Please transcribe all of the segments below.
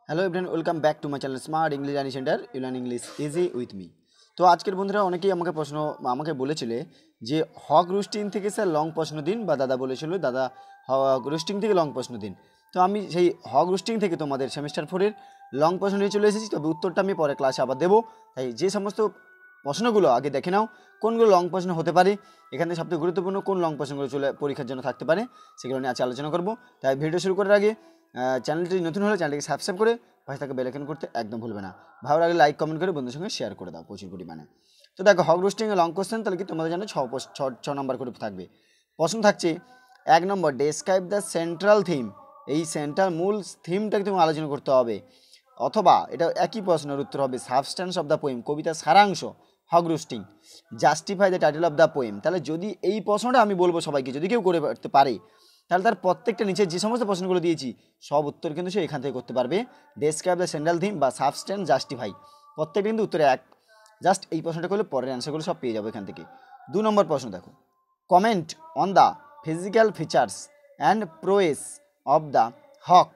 Hello everyone, welcome back to my channel smart English learning center. You learn English easy with me. তো আজকের বন্ধুরা অনেকেই আমাকে বলেছিলে যে হক রুস্টিং থেকে স্যার লং প্রশ্ন দিন, বা দাদা বলেছিল দাদা হক রুস্টিং থেকে লং প্রশ্ন দিন। তো আমি সেই হক রুস্টিং থেকে তোমাদের সেমিস্টার 4-এর লং প্রশ্ন নিয়ে চলে এসেছি, তবে উত্তরটা আমি পরে ক্লাসে আবার দেবো। তাই যে সমস্ত প্রশ্নগুলো আগে দেখে নাও কোনগুলো লং প্রশ্ন হতে পারে, এখানে সবথেকে গুরুত্বপূর্ণ কোন লং প্রশ্নগুলো চলে পরীক্ষার জন্য থাকতে পারে, সেগুলো নিয়ে আজকে আলোচনা করবো। তাই ভিডিও শুরু করার আগে চ্যানেলটি নতুন হলে চ্যানেলটিকে সাবস্ক্রাইব করে পাশে থাকা বেল আইকন করতে একদম ভুলবে না। ভালো লাগলে লাইক কমেন্ট করে বন্ধুদের সঙ্গে শেয়ার করে দাও প্রচুর পরিমাণে। তো দেখো, হক রোস্টিং এ লং কোশ্চেন, তাহলে কি তোমাদের জানো ছ নম্বর করে থাকবে। প্রশ্ন থাকছে 1 নম্বর, ডেসক্রাইব দ্য সেন্ট্রাল থিম। এই সেন্ট্রাল মূল থিমটাকে তুমি আলোচনা করতে হবে, অথবা এটা একই প্রশ্নের উত্তর হবে সাবস্ট্যান্স অফ দ্য পোয়েম, কবিতার সারাংশ হক roasting. Justify the title of the poem. তাহলে যদি এই প্রশ্নটা আমি বলবো সবাইকে, যদি কেউ করে করতে পারে, তাহলে তার প্রত্যেকটা নিচে যে সমস্ত প্রশ্নগুলো দিয়েছি সব উত্তর কিন্তু সে এখান থেকে করতে পারবে। ডেসক্রাইব দ্য সেন্ট্রাল থিম বা সাবস্ট্যান্স জাস্টিফাই, প্রত্যেকটা কিন্তু উত্তরে এক। জাস্ট এই প্রশ্নটা করলে পরের অ্যান্সারগুলো সব পেয়ে যাবো এখান থেকে। 2 নম্বর প্রশ্ন দেখো, comment on the physical features and prowess of the hawk,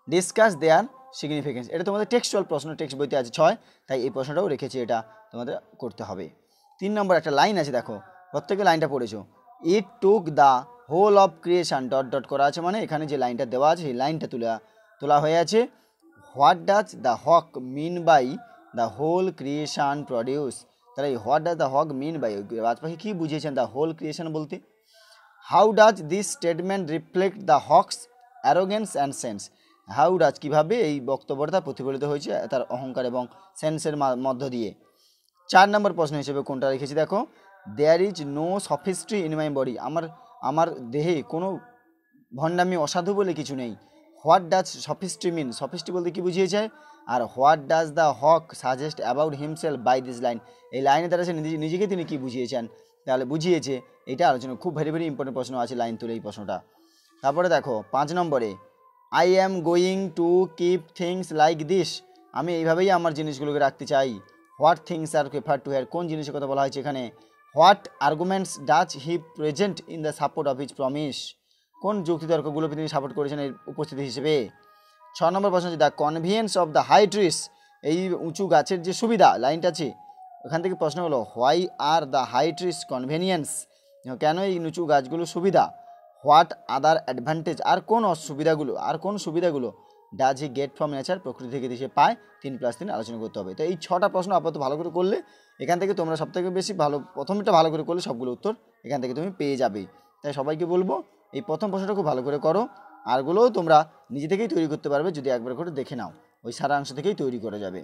discuss their significance. এটা তোমাদের টেক্সচুয়াল প্রশ্ন, টেক্সট বইতে আছে 6, তাই এই প্রশ্নটাও রেখেছি, এটা তোমাদের করতে হবে। 3 নম্বর একটা লাইন আছে, দেখো প্রত্যেকে লাইনটা পড়েছো। It took the whole of creation dot dot করা আছে, মানে এখানে যে লাইনটা দেওয়া আছে সেই লাইনটা তোলা হয়ে আছে। What does the hawk mean by the whole creation produce. তাহলে এই what does the hawk mean by, রাজপাখি কী বুঝিয়েছেন দ্য হোল ক্রিয়েশন বলতে। How does this statement reflect the hawk's arrogance and sense. How does কীভাবে এই বক্তব্যটা প্রতিফলিত হয়েছে তার অহংকার এবং সেন্সের মধ্য দিয়ে। 4 নম্বর প্রশ্ন হিসেবে কোনটা রেখেছি দেখো, there is no sophistry in my body. আমার দেহে কোনো ভণ্ডামি অসাধু বলে কিছু নেই। What does sophistry mean, sophistry বলতে কী বুঝিয়েছে। আর what does the hawk suggest about himself by this line, এই লাইনে তারা নিজেকে তিনি কী বুঝিয়েছেন, তাহলে বুঝিয়েছে। এটা আলোচনা খুব ভেরি ভেরি ইম্পর্টেন্ট প্রশ্ন আছে, লাইন তুলে এই প্রশ্নটা। তারপরে দেখো 5 নম্বরে, I am going to keep things like this. আমি এইভাবেই আমার জিনিসগুলোকে রাখতে চাই। What things are prefer to hear, কোন জিনিসের কথা বলা হয়েছে এখানে। What arguments does he present in the support of his promise, কোন যুক্তিতর্কগুলোকে তিনি সাপোর্ট করেছেন এর উপস্থিতি হিসেবে। 6 নম্বর প্রশ্ন হচ্ছে the convenience of the high trees, এই উঁচু গাছের যে সুবিধা, লাইনটা আছে ওখান থেকে প্রশ্ন হলো why are the high trees convenience, কেন এই উঁচু গাছগুলো সুবিধা। হোয়াট আদার অ্যাডভান্টেজ, আর কোন সুবিধাগুলো does he get from nature, প্রকৃতি থেকে সে পায়। 3+3 আলোচনা করতে হবে। তো এই 6টা প্রশ্ন আপাতত ভালো করে করলে এখান থেকে তোমরা সবথেকে বেশি ভালো, প্রথমটা ভালো করে করলে সবগুলো উত্তর এখান থেকে তুমি পেয়ে যাবে। তাই সবাইকে বলবো এই প্রথম প্রশ্নটা খুব ভালো করে করো, আরগুলোও তোমরা নিজে থেকেই তৈরি করতে পারবে যদি একবার করে দেখে নাও, ওই সারাংশ থেকেই তৈরি করা যাবে।